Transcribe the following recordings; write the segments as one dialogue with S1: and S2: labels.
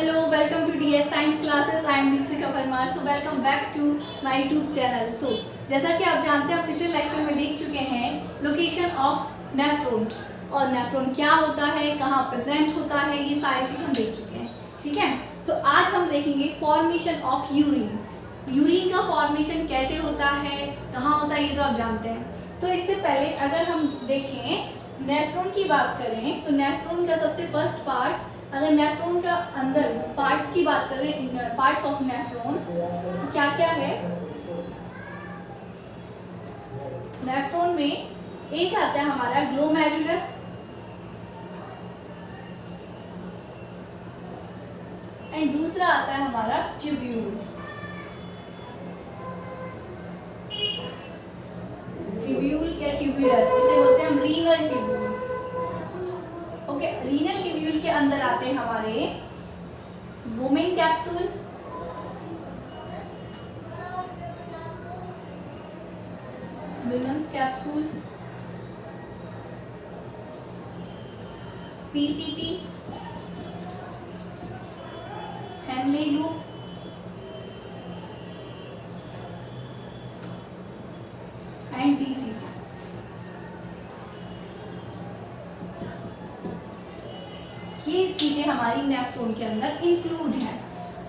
S1: Hello, welcome to DS Science classes. I am Deepshika Parmar. So welcome back to my YouTube channel. So जैसा कि आप जानते हैं, आप पिछले लेक्चर में देख चुके हैं लोकेशन ऑफ नेफ्रॉन और नेफ्रॉन क्या होता है, कहाँ प्रेजेंट होता है, ये सारी चीज़ हम देख चुके हैं. ठीक है. सो आज हम देखेंगे फॉर्मेशन ऑफ यूरिन. यूरिन का फॉर्मेशन कैसे होता है, कहाँ होता है, ये तो आप जानते हैं. तो इससे पहले अगर हम देखें नेफ्रॉन की बात करें तो नेफ्रॉन का सबसे फर्स्ट पार्ट, अगर नेफ्रॉन का अंदर पार्ट्स की बात करें, पार्ट्स ऑफ नेफ्रॉन क्या क्या है. नेफ्रॉन में एक आता है हमारा ग्लोमेरुलस, एंड दूसरा आता है हमारा ट्यूब्यूल. ट्यूब्यूल या ट्यूबुलर, इसे बोलते हैं हम renal tubule. Okay, renal tubule के अंदर आते हैं हमारे women capsule, women's capsule, PCT, Henle loop, and DCT. ये चीजें हमारी नेफ्रॉन के अंदर इंक्लूड हैं.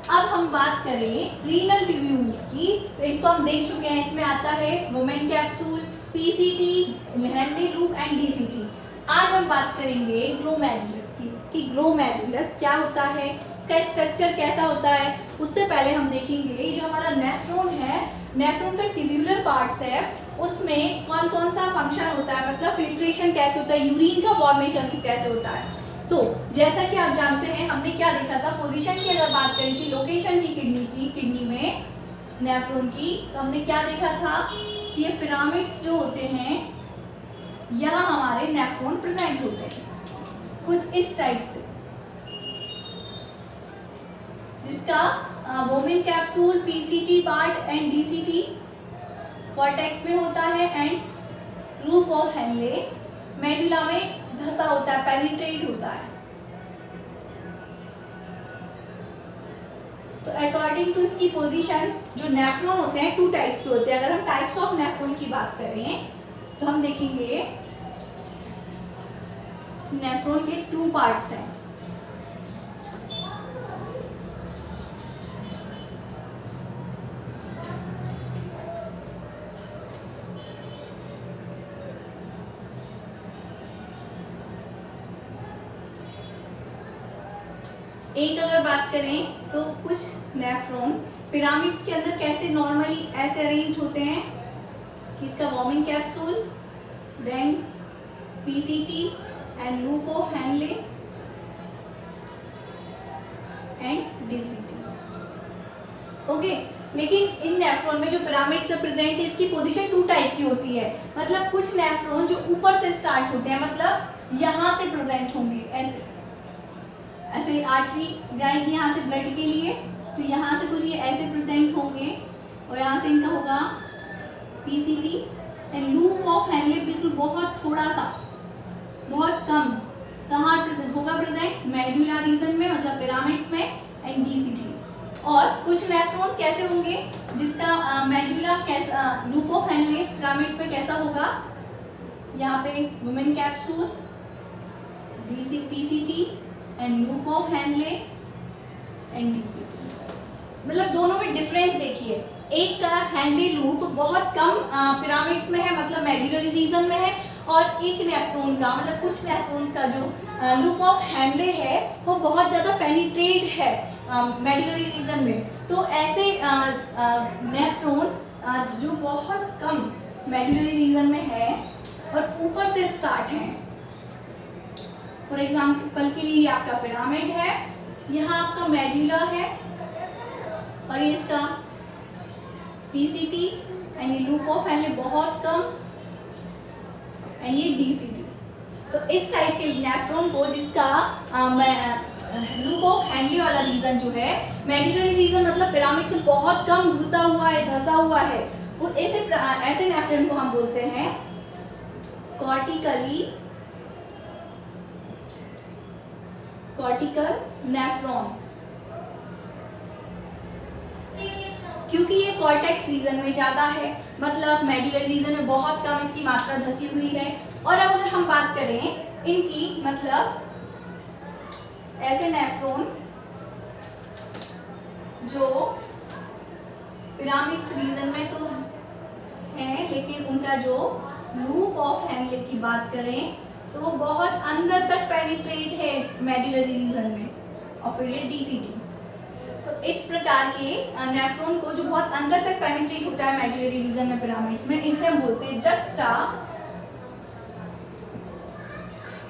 S1: अब हम बात करें रीनल ट्यूब्यूल्स की, तो इसको हम देख चुके हैं. इसमें आता है women capsule, PCT, Henle loop and DCT. आज हम बात करेंगे ग्लोमेरुलस की कि ग्लोमेरुलस क्या होता है, इसका स्ट्रक्चर कैसा होता है. उससे पहले हम देखेंगे जो हमारा नेफ्रॉन है, नेफ्रॉन का ट्यूब्यूलर पार्ट्स है, उसमें कौन कौन सा फंक्शन होता है, मतलब फिल्ट्रेशन कैसे होता है, यूरिन का फॉर्मेशन कैसे होता है. जैसा कि आप जानते हैं, हमने क्या देखा था, पोजीशन की अगर बात करी थी, लोकेशन की किडनी में नेफ्रॉन की, तो हमने क्या देखा था, ये पिरामिड्स जो होते हैं यहाँ हमारे नेफ्रॉन प्रेजेंट होते हैं कुछ इस टाइप से, जिसका women capsule, PCT part and DCT cortex में होता है, and loop of Henley medulla में धसा होता है, पेनिट्रेट होता है. तो अकॉर्डिंग टू इसकी पोजीशन, जो नेफ्रॉन होते हैं टू टाइप्स के होते हैं. अगर हम टाइप्स ऑफ नेफ्रॉन की बात करें तो हम देखेंगे नेफ्रॉन के टू पार्ट्स हैं. एक अगर बात करें तो कुछ नेफ्रॉन पिरामिड्स के अंदर कैसे नॉर्मली ऐसे अरेंज होते हैं कि इसका Bowman capsule, then PCT and loop of Henle and DCT. Okay, लेकिन इन नेफ्रॉन में जो पिरामिड्स में प्रेजेंट है, इसकी पोजीशन टू टाइप की होती है. मतलब कुछ नेफ्रॉन जो ऊपर से स्टार्ट होते हैं, मतलब यहाँ से प्रेजेंट होंगे, ऐसे ऐसे आर्टरी जाएगी यहाँ से ब्लड के लिए, तो यहाँ से कुछ ये ऐसे प्रेजेंट होंगे, और यहाँ से इनका होगा PCT and loop of Henley बिल्कुल बहुत थोड़ा सा, बहुत कम, कहाँ होगा प्रेजेंट, मेडुला रीजन में, मतलब पिरामिड्स में, एंड डीसीटी. और कुछ नेफ्रॉन कैसे होंगे जिसका मेडुला कैसा, लूप ऑफ हेनले पिरामिड्स में कैसा होगा, यहाँ पे women capsule, PCT and loop of Henle and DCT. मतलब दोनों में डिफरेंस देखिए. एक का हेनले लूप बहुत कम पिरामिड्स में है, मतलब मेडुलरी रीजन में है, और एक नेफ्रॉन का, मतलब कुछ नेफ्रॉन्स का जो लूप ऑफ हेनले है वो बहुत ज़्यादा पेनिट्रेट है मेडुलरी रीजन में. तो ऐसे नेफ्रॉन जो बहुत कम मेडुलरी रीजन में है और ऊपर से स्टार्ट है, फॉर एग्जाम्पल के लिए आपका पिरामिड है, यहाँ आपका मेडुला है, और ये इसका पीसीटी एंड ये लूप ऑफ हेनले बहुत कम, एंड ये डीसीटी. तो इस टाइप के नेफ्रॉन को, जिसका लूप ऑफ हेनले वाला रीजन जो है, मेडुलरी रीजन मतलब पिरामिड से बहुत कम घुसा हुआ है, धसा हुआ है, वो ऐसे नेफ्रॉन को हम बोलते हैं कॉर्टिकली कॉर्टिकल नेफ्रॉन. क्योंकि ये कॉर्टेक्स रीजन में ज़्यादा है, मतलब मेडुलरी रीजन में बहुत कम इसकी मात्रा धसी हुई है। और अब अगर हम बात करें इनकी, मतलब ऐसे नेफ्रॉन जो पिरामिड्स रीजन में तो है, लेकिन उनका जो लूप ऑफ हेनले की बात करें तो वो बहुत अंदर तक पेनिट्रेट है मेडुलरी रीजन में, और फिर ये डीसीटी। तो इस प्रकार के नेफ्रॉन को जो बहुत अंदर तक पेनिट्रेट होता है मेडुलरी रीजन में पिरामिड्स में, इन्हें हम बोलते हैं जक्स्टा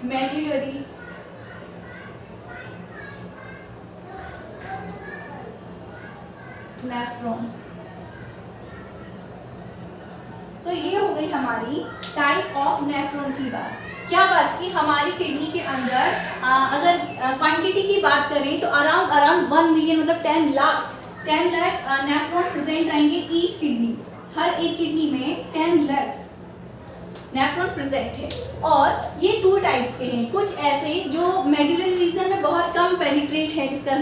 S1: मेडुलरी नेफ्रॉन। सो ये हो गई हमारी टाइप ऑफ नेफ्रॉन की बात। क्या बात की हमारी किडनी के अंदर अगर क्वांटिटी की बात करें तो अराउंड 1 मिलियन, मतलब 10 लाख नेफ्रॉन प्रेजेंट रहेंगे ईच किडनी। हर एक किडनी में 10 लाख नेफ्रॉन प्रेजेंट है। और ये 2 टाइप्स के हैं, कुछ ऐसे जो मेडुलरी रीजन में बहुत कम पेनिट्रेट है जिसका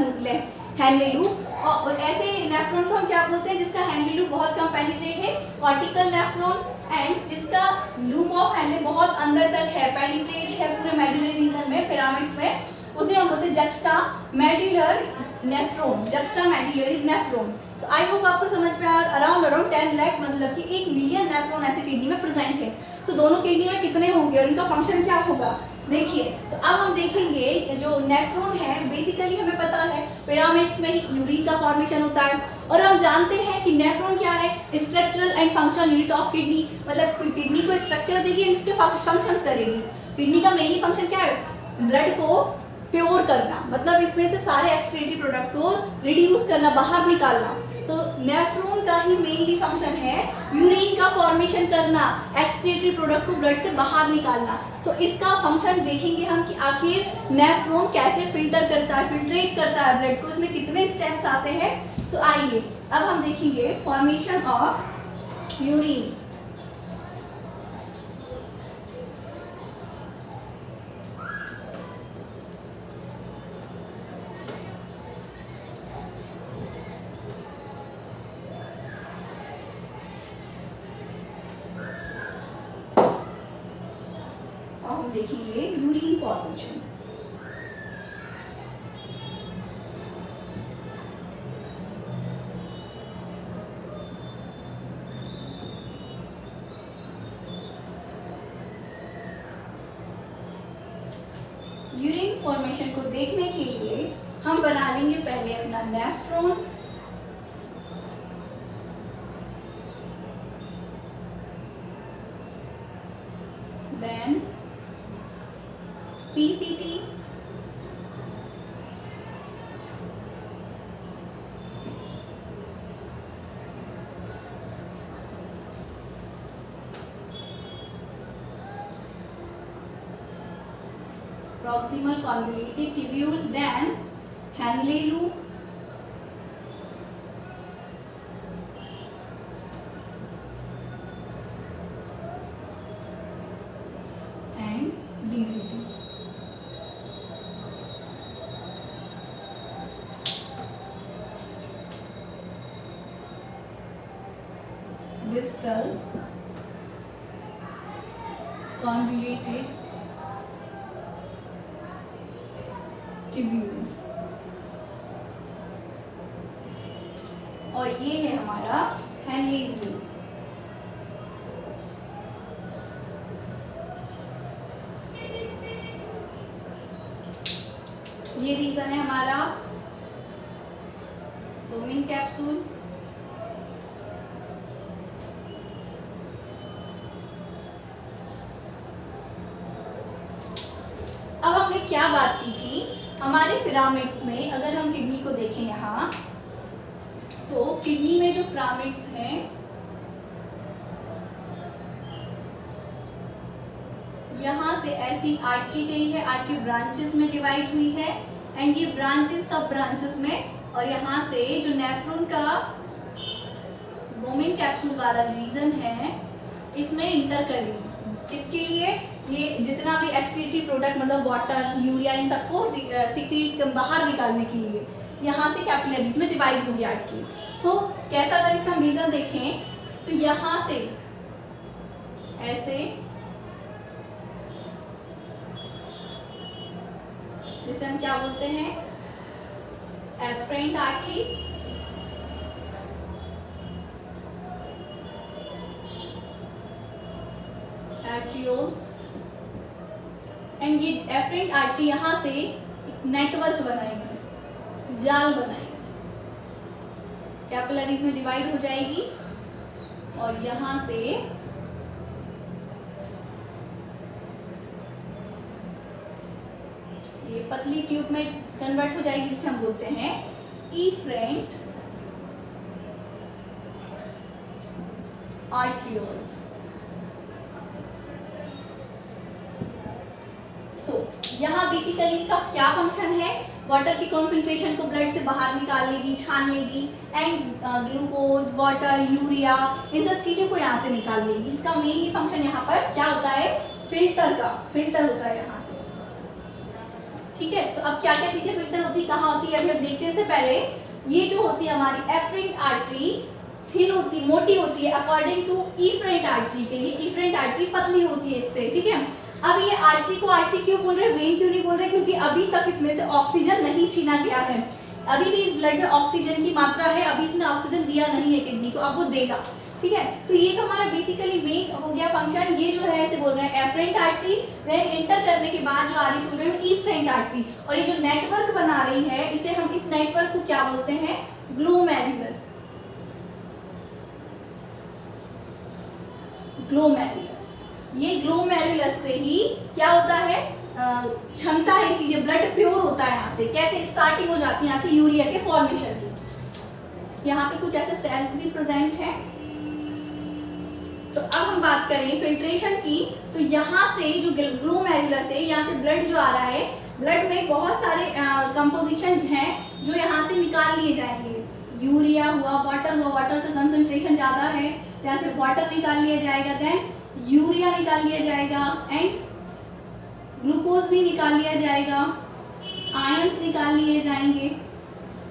S1: हेनले लूप, और ऐसे नेफ्रॉन को हम क्या बोलते हैं जिसका हेनले लूप बहुत कम पेनिट्रेट है, कॉर्टिकल नेफ्रॉन। एंड जिसका लूप ऑफ हेनले बहुत अंदर तक है, पेनिट्रेट है पूरे मेडुलरी रीजन में, पिरामिड्स में, उसे हम बोलते हैं juxta medullary nephron, juxta medullary nephron. So I hope आपको समझ में आया। अराउंड 10 लाख, मतलब कि 1 मिलियन नेफ्रॉन ऐसे किडनी में प्रेजेंट है। सो दोनों किडनी में कितने होंगे और इनका फंक्शन क्या होगा, देखिए। तो अब हम देखेंगे जो नेफ्रॉन है, बेसिकली हमें पता है पिरामिड्स में ही यूरिन का फॉर्मेशन होता है, और हम जानते हैं कि नेफ्रॉन क्या है, structural and functional unit of kidney, मतलब किडनी को स्ट्रक्चर देगी एंड उसके फंक्शंस करेगी। किडनी का मेनली फंक्शन क्या है, ब्लड को प्योर करना, मतलब इसमें से सारे एक्सक्रीटरी प्रोडक्ट को रिड्यूस करना, बाहर निकालना। तो नेफ्रॉन का ही मेनली फंक्शन है यूरिन का फॉर्मेशन करना, एक्सक्रीटरी प्रोडक्ट को ब्लड से बाहर निकालना। सो इसका फंक्शन देखेंगे हम कि आखिर नेफ्रॉन कैसे फिल्टर करता है, फिल्ट्रेट करता है ब्लड को, इसमें कितने स्टेप्स आते हैं। सो आइए अब हम देखेंगे फॉर्मेशन ऑफ यूरिन। देखेंगे यूरिन फॉर्मेशन। यूरिन फॉर्मेशन को देखने के लिए हम बना लेंगे पहले अपना nephron, then PCT, proximal convoluted tubule, then Henle loop, and DCT. Distal convoluted tubule, और ये है हमारा हेनलेज लूप। ये रीजन है हमारा फोमिन कैप्सूल, अब हमने क्या बात की थी हमारे पिरामिड्स में। अगर हम किडनी को देखें यहाँ, तो किडनी में जो पिरामिड्स हैं, यहाँ से ऐसी आर्टरी गई है, आर्टरी ब्रांचेस में डिवाइड हुई है, एंड ये ब्रांचेस सब ब्रांचेस में, और यहाँ से जो नेफ्रॉन का वोमेन कैप्सूल वाला रीजन है इसमें इंटर करेगी। इसके लिए ये जितना भी एक्सक्रीटरी प्रोडक्ट, मतलब वाटर, यूरिया, इन सबको सिक्रीट बाहर निकालने के लिए यहाँ से कैपिलरीज में डिवाइड हो गया आर्टरी। सो कैसा, अगर इसका हम रीजन देखें तो यहाँ से ऐसे, जिसे हम क्या बोलते हैं, एफरेंट आर्टरी, आर्टरियोल्स, एंड ये एफरेंट आर्टरी यहाँ से एक नेटवर्क बनाएंगे, जाल बनाएंगे, कैपिलरीज में डिवाइड हो जाएगी और यहाँ से ये पतली ट्यूब में कन्वर्ट हो जाएगी, जिसे हम बोलते हैं इफरेंट आर्टरियोल्स। यहाँ बेसिकली इसका क्या फंक्शन है, वाटर की कॉन्सेंट्रेशन को ब्लड से बाहर निकाल लेगी, छान लेगी, एंड ग्लूकोज, वाटर, यूरिया, इन सब चीज़ों को यहाँ से निकाल लेगी। इसका मेनली फंक्शन यहाँ पर क्या होता है, फिल्टर होता है यहाँ से। ठीक है, तो अब क्या क्या चीज़ें फिल्टर होती है, कहाँ होती है, अभी हम देखते हैं। से पहले ये जो होती है हमारी एफरेंट आर्टरी थिन होती, मोटी होती है अकॉर्डिंग टू इफरेंट आर्टरी के लिए। इफरेंट आर्टरी पतली होती है इससे। ठीक है, अब ये आर्टरी को आर्टरी क्यों बोल रहे हैं, वेन क्यों नहीं बोल रहे, क्योंकि अभी तक इसमें से ऑक्सीजन नहीं छीना गया है, अभी भी इस ब्लड में ऑक्सीजन की मात्रा है, अभी इसने ऑक्सीजन दिया नहीं है किडनी को, अब वो देगा। ठीक है, तो ये तो हमारा बेसिकली मेन हो गया फंक्शन। ये जो है इसे बोल रहे हैं एफरेंट आर्टरी, देन एंटर करने के बाद जो आ रही सुन रहे हैं इफरेंट आर्टरी, और ये जो नेटवर्क बना रही है, इसे हम, इस नेटवर्क को क्या बोलते हैं, ग्लोमेरुलस। ये ग्लोमेरुलस से ही क्या होता है, क्षमता है चीजें, ब्लड प्योर होता है यहाँ से। कैसे स्टार्टिंग हो जाती है यहाँ से यूरिया के फॉर्मेशन की। यहाँ पे कुछ ऐसे सेल्स भी प्रेजेंट हैं। तो अब हम बात करें फिल्ट्रेशन की, तो यहाँ से जो ग्लोमेरुलस है, यहाँ से ब्लड जो आ रहा है, ब्लड में बहुत सारे कंपोजिशन हैं जो यहाँ से निकाल लिए जाएंगे। यूरिया हुआ, वाटर हुआ, वाटर का कंसंट्रेशन ज़्यादा है, यहाँ से वाटर निकाल लिया जाएगा, देन यूरिया निकाल लिया जाएगा, एंड ग्लूकोज भी निकाल लिया जाएगा, आयंस निकाल लिए जाएंगे।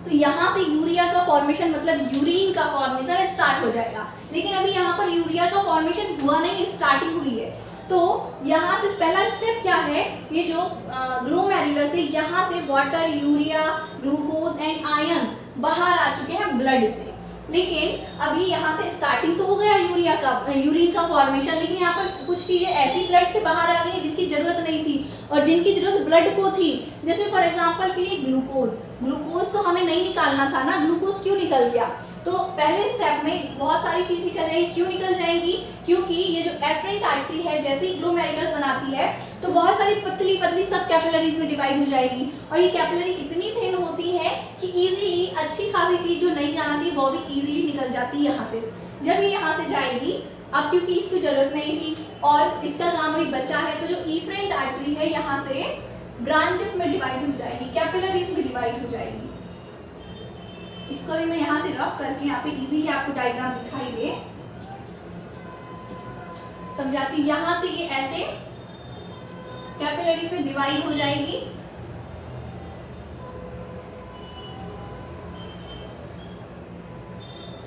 S1: तो यहाँ से यूरिया का फॉर्मेशन, मतलब यूरिन का फॉर्मेशन स्टार्ट हो जाएगा। लेकिन अभी यहाँ पर यूरिया का फॉर्मेशन हुआ नहीं, स्टार्टिंग हुई है। तो यहाँ से पहला स्टेप क्या है, ये जो ग्लोमेरुलस है, यहाँ से water, urea, glucose and ions बाहर आ चुके हैं ब्लड से। लेकिन अभी यहाँ से स्टार्टिंग तो हो गया यूरिन का फॉर्मेशन, लेकिन यहाँ पर कुछ चीज़ें ऐसी ब्लड से बाहर आ गई जिनकी जरूरत नहीं थी और जिनकी जरूरत ब्लड को थी। जैसे फॉर एग्जांपल के लिए ग्लूकोज तो हमें नहीं निकालना था ना, ग्लूकोज क्यों निकल गया, तो पहले स्टेप में बहुत सारी चीज निकल जाएगी। क्यों निकल जाएंगी, क्योंकि ये जो एफरेंट आर्टरी है, जैसे ही ग्लोमेरुलस बनाती है तो बहुत सारी पतली पतली सब कैपिलरीज में डिवाइड हो जाएगी, और ये कैपिलरी इतनी थिन होती है कि इजीली अच्छी खासी चीज जो नहीं जाना चाहिए वो भी इजीली निकल जाती है यहाँ से। जब ये यहाँ से जाएगी, अब क्योंकि इसको जरूरत नहीं थी और इसका काम अभी बचा है, तो जो इफरेंट आर्टरी है यहाँ से ब्रांचेस में डिवाइड हो जाएगी, कैपिलरीज में डिवाइड हो जाएगी। इसको भी मैं यहाँ से रफ करके यहाँ पे इजीली आपको डायग्राम दिखाई दे समझाती हूँ। यहाँ से ये ऐसे कैपिलरीज में डिवाइड हो जाएगी,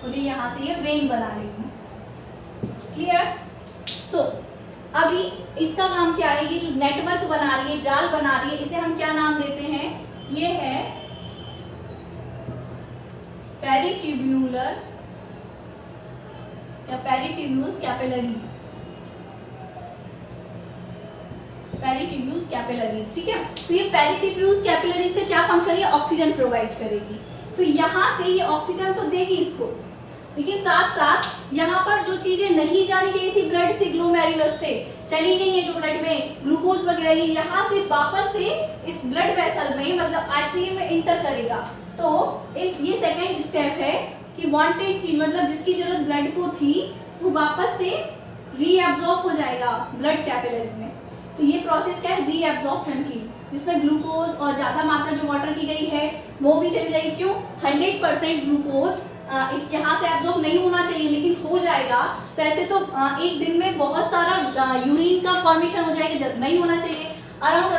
S1: और ये यहाँ से ये वेन बना लेगी। क्लियर? सो अभी इसका काम क्या है, ये जो नेटवर्क बना रही है, जाल बना रही है, इसे हम क्या नाम देते हैं, ये है पेरिट्यूब्यूलर या पेरिट्यूब्यूल्स कैपिलरी, पेरिट्यूब्यूल्स कैपिलरीज। ठीक है, तो ये पेरिट्यूब्यूल्स कैपिलरीज का क्या फंक्शन है, ऑक्सीजन प्रोवाइड करेगी। तो यहाँ से ये ऑक्सीजन तो देगी इसको, लेकिन साथ साथ यहाँ पर जो चीजें नहीं जानी चाहिए थी ब्लड से, ग्लोमेरुलस से चली गई है जो ब्लड में, ग्लूकोज वगैरह, ये यहाँ से वापस से इस ब्लड वेसल में, मतलब आर्टरी में इंटर करेगा। तो ये सेकेंड स्टेप है कि वांटेड चीज, मतलब जिसकी जरूरत ब्लड को थी, वो वापस से रीअब्जॉर्ब हो जाएगा ब्लड कैपिलरी में। तो ये प्रोसेस क्या है, रीअब्जॉर्प्शन की, जिसमें ग्लूकोज और ज़्यादा मात्रा जो वाटर की गई है वो भी चली जाएगी। क्यों, 100% ग्लूकोज इस यहाँ से एब्जॉर्ब नहीं होना चाहिए, लेकिन हो जाएगा। तो ऐसे तो एक दिन में बहुत सारा यूरिन का फॉर्मेशन हो जाएगा, जब नहीं होना चाहिए। अराउंड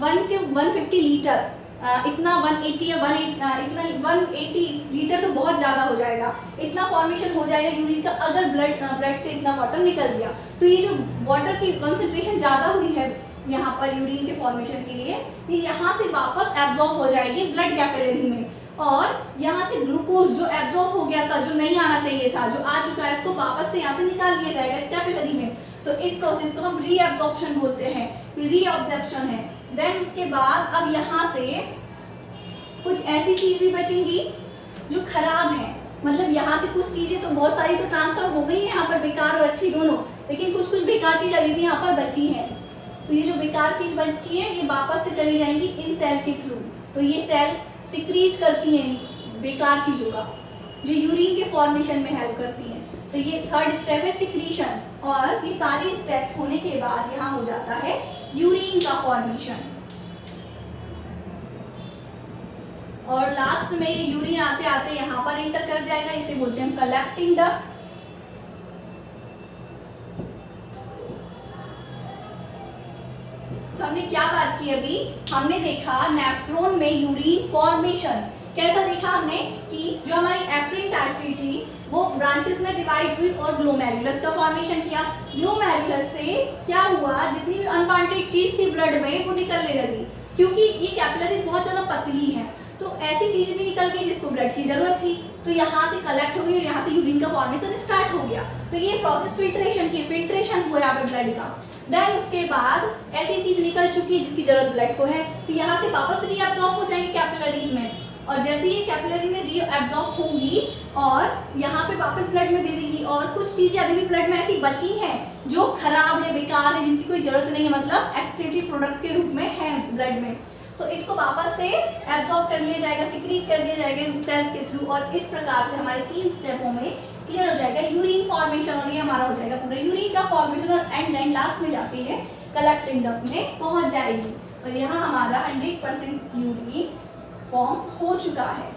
S1: 1 to 150 लीटर इतना 180 या 180 लीटर तो बहुत ज़्यादा हो जाएगा, इतना फॉर्मेशन हो जाएगा यूरिन का अगर ब्लड से इतना वाटर निकल गया। तो ये जो वाटर की कंसंट्रेशन ज़्यादा हुई है यहाँ पर यूरिन के फॉर्मेशन के लिए, ये यहाँ से वापस एब्जॉर्ब हो जाएगी ब्लड कैपिलरी में, और यहाँ से ग्लूकोज जो एब्जॉर्ब हो गया था, जो नहीं आना चाहिए था, जो आ चुका है, इसको वापस से यहाँ से निकाल लिया जाएगा इस कैपिलरी में। तो इस प्रोसेस को हम रीअब्जॉर्प्शन बोलते हैं, रीअब्जॉर्प्शन है। देन उसके बाद अब यहाँ से कुछ ऐसी चीज भी बचेंगी जो खराब है, मतलब यहाँ से कुछ चीजें तो बहुत सारी तो ट्रांसफर हो गई है यहाँ पर, बेकार और अच्छी दोनों, लेकिन कुछ कुछ बेकार चीज अभी भी यहाँ पर बची है। तो ये जो बेकार चीज बची है ये वापस से चली जाएंगी इन सेल के थ्रू। तो ये सेल सिक्रीट करती हैं बेकार चीजों का, जो यूरिन के फॉर्मेशन में हेल्प करती हैं। तो ये थर्ड स्टेप है सिक्रीशन, और ये सारी स्टेप्स होने के बाद यहाँ हो जाता है यूरिन का फॉर्मेशन। और लास्ट में ये यूरिन आते आते यहाँ पर एंटर कर जाएगा, इसे बोलते हैं कलेक्टिंग डक्ट। तो हमने क्या बात की अभी, हमने देखा नेफ्रॉन में यूरिन फॉर्मेशन कैसा देखा हमने कि जो हमारी एफरेंट आर्टरी थी वो ब्रांचेस में डिवाइड हुई और ग्लोमेरुलस का फॉर्मेशन किया। ग्लोमेरुलस से क्या हुआ, जितनी भी अनवांटेड चीज थी ब्लड में वो निकलने लगी, क्योंकि ये कैपिलरीज बहुत ज्यादा पतली है, तो ऐसी चीज भी निकल गई जिसको ब्लड की जरूरत थी, तो यहाँ से कलेक्ट हुई और यहाँ से यूरिन का फॉर्मेशन स्टार्ट हो गया। तो ये प्रोसेस फिल्ट्रेशन की, फिल्ट्रेशन हुआ यहाँ पे ब्लड का। देन उसके बाद ऐसी चीज निकल चुकी है जिसकी जरूरत ब्लड को है, तो यहाँ से वापस रीअब्जॉर्ब हो जाएंगे कैपिलरीज में, और जैसे ये कैपिलरी में रीअब्जॉर्ब होंगी और यहाँ पे वापस ब्लड में दे देंगी। और कुछ चीजें अभी भी ब्लड में ऐसी बची हैं जो खराब है, बेकार है, जिनकी कोई जरूरत नहीं है, मतलब एक्सक्रीटरी प्रोडक्ट के रूप में है ब्लड में, तो इसको वापस से एब्जॉर्ब कर लिया जाएगा, सिक्रीट कर दिया जाएगा सेल्स के थ्रू। और इस प्रकार से हमारे 3 स्टेपों में क्लियर हो जाएगा यूरिन फॉर्मेशन, और ये हमारा हो जाएगा पूरा यूरिन का फॉर्मेशन, और एंड देन लास्ट में जाके ये कलेक्टिंग डक्ट में पहुंच जाएगी, और यहाँ हमारा 100% यूरिन फॉर्म हो चुका है।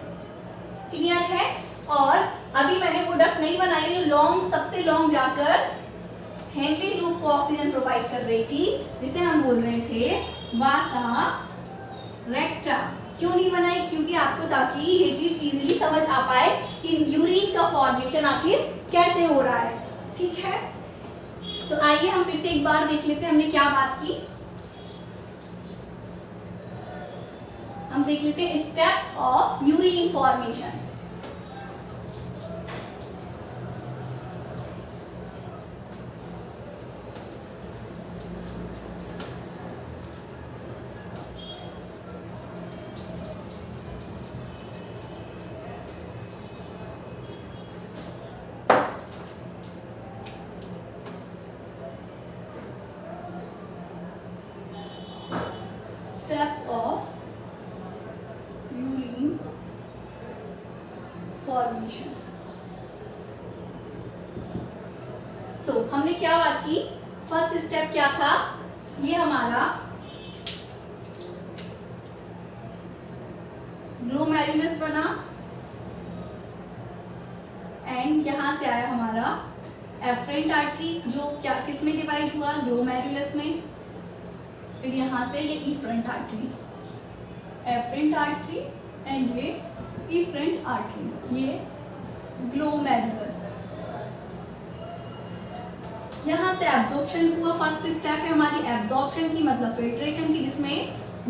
S1: क्लियर है। और अभी मैंने वो डक्ट नहीं बनाई जो लॉन्ग, सबसे लॉन्ग जाकर हेनली लूप को ऑक्सीजन प्रोवाइड कर रही थी, जिसे हम बोल रहे थे वासा रेक्टा। क्यों नहीं बनाई, क्योंकि आपको ताकि ये चीज इजीली समझ आ पाए कि यूरिन का फॉर्मेशन आखिर कैसे हो रहा है। ठीक है, तो आइए हम फिर से एक बार देख लेते हैं हमने क्या बात की। हम देख लेते हैं steps of urine formation. Steps of urine formation. So, हमने क्या बात की, फर्स्ट स्टेप क्या था, ये हमारा ग्लोमेरुलस बना, एंड यहां से आया हमारा एफरेंट आर्टरी, जो क्या किस में डिवाइड हुआ, ग्लोमेरुलस में। फिर यहाँ से ये efferent artery, afferent artery and ये इफरेंट आर्टरी, ये ग्लोमेरुलस। यहाँ से एब्जॉर्प्शन हुआ, फर्स्ट स्टेप है हमारी एब्जॉर्प्शन की, मतलब फिल्ट्रेशन की, जिसमें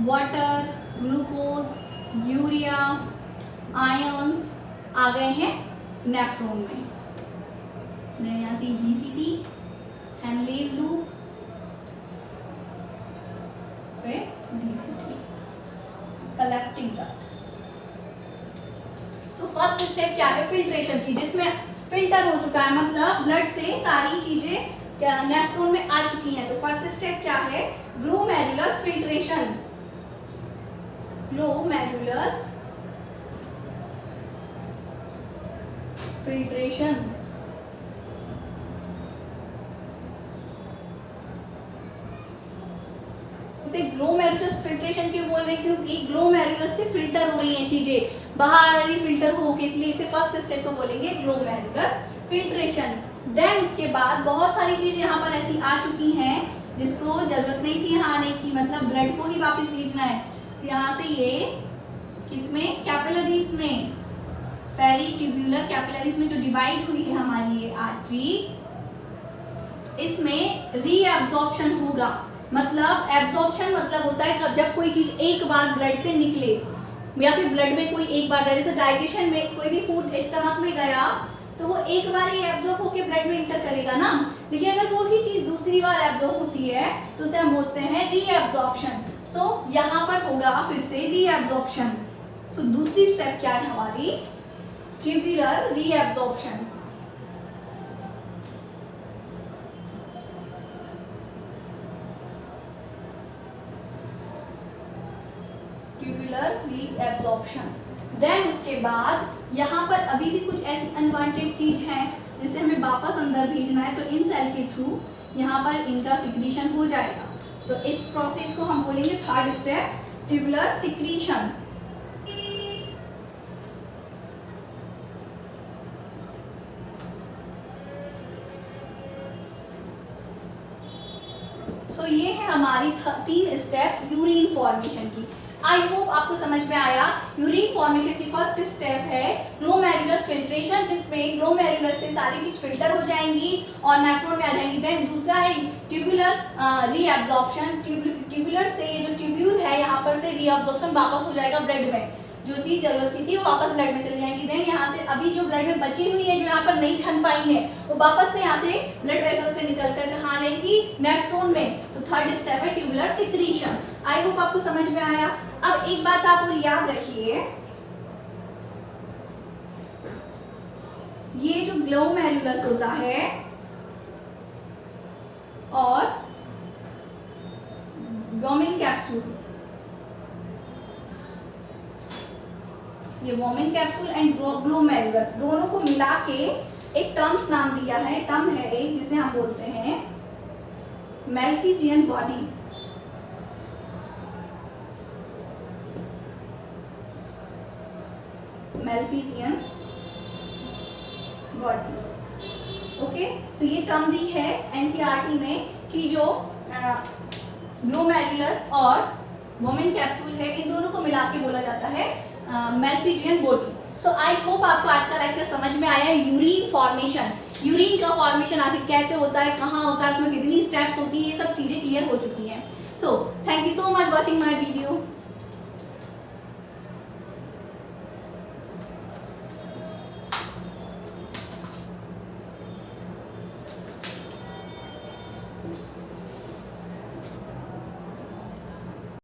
S1: वाटर, ग्लूकोज, यूरिया, आयंस आ गए हैं नेफ्रॉन में। यहाँ से BCT, हेनलेज लूप, फिर DCT, कलेक्टिंग डक्ट। तो फर्स्ट स्टेप क्या है, फिल्ट्रेशन की, जिसमें फिल्टर हो चुका है, मतलब ब्लड से सारी चीजें नेफ्रॉन में आ चुकी हैं। तो फर्स्ट स्टेप क्या है, ग्लोमेरुलस फिल्ट्रेशन, ग्लोमेरुलस फिल्ट्रेशन। इसे ग्लोमेरुलस फिल्ट्रेशन क्यों बोल रहे हैं, क्योंकि ग्लोमेरुलस से फिल्टर हो रही हैं चीजें, बाहर आ रही फिल्टर हो के, इसलिए इसे फर्स्ट स्टेप को बोलेंगे ग्लोमेरुलस फिल्ट्रेशन। देन उसके बाद बहुत सारी चीजें यहाँ पर ऐसी आ चुकी हैं जिसको जरूरत नहीं थी यहाँ आने की, मतलब ब्लड को ही वापस भेजना है, तो यहाँ से ये किसमें, कैपिलरीज में, पेरीट्यूब्यूलर कैपिलरीज में जो डिवाइड हुई है हमारी ये आर्टरी, इसमें रीएब्जॉर्प्शन होगा। मतलब एब्जॉर्प्शन मतलब होता है जब कोई चीज एक बार ब्लड से निकले या फिर ब्लड में कोई एक बार, जैसे डाइजेशन में कोई भी फूड स्टमक में गया तो वो एक बार ही एब्जॉर्ब होकर ब्लड में इंटर करेगा ना, लेकिन अगर वो ही चीज दूसरी बार एब्जॉर्ब होती है तो उसे हम बोलते हैं रीएब्जॉर्प्शन। सो यहाँ पर होगा फिर से रीएब्जॉर्प्शन। तो दूसरी स्टेप क्या है हमारी, tubular reabsorption. Tubular reabsorption. Then उसके बाद यहाँ पर अभी भी कुछ ऐसी अनवांटेड चीज है जिसे हमें वापस अंदर भेजना है, तो इन सेल के थ्रू यहाँ पर इनका सिक्रीशन हो जाएगा। तो इस प्रोसेस को हम बोलेंगे थर्ड स्टेप, ट्यूब्यूलर सिक्रीशन। सो ये है हमारी 3 स्टेप्स यूरिन फॉर्मेशन की। आई होप आपको समझ में आया। यूरिन फॉर्मेशन की फर्स्ट स्टेप है ग्लोमेरुलस फिल्ट्रेशन, जिसमें ग्लोमेरुलस से सारी चीज फिल्टर हो जाएंगी और नेफ्रॉन में आ जाएंगी। देन दूसरा है ट्यूब्यूलर रीएब्जॉर्प्शन। ट्यूब्यूलर से जो ट्यूब्यूल है यहाँ पर से रीएब्जॉर्प्शन वापस हो जाएगा ब्लड में, जो चीज जरूरत की थी वो वापस ब्लड में चली जाएंगी। देन यहाँ से अभी जो ब्लड में बची हुई है, जो यहाँ पर नहीं छन पाई है, वो वापस से यहाँ से ब्लड वेसल से निकल कर कहाँ आएंगी, नेफ्रॉन में। तो थर्ड स्टेप है ट्यूब्यूलर सिक्रीशन। आई होप आपको समझ में आया। अब एक बात आप और याद रखिए, ये जो ग्लोमेरुलस होता है और वोमेन कैप्सूल, ये वोमेन कैप्सूल एंड ग्लोमेरुलस दोनों को मिला के एक टर्म्स नाम दिया है, टर्म है एक जिसे हम बोलते हैं Malpighian body. Malpighian body, okay. तो ये टर्म दी है एनसीईआरटी में कि जो ग्लोमेरुलस और वोमेन कैप्सूल है, इन दोनों को मिला के बोला जाता है Malpighian body. So I hope आपको आज का लेक्चर समझ में आया है। यूरिन फॉर्मेशन, यूरिन का फॉर्मेशन आखिर कैसे होता है, कहाँ होता है, उसमें कितनी स्टेप्स होती है, ये सब चीजें क्लियर हो चुकी हैं। So thank you so much watching my video.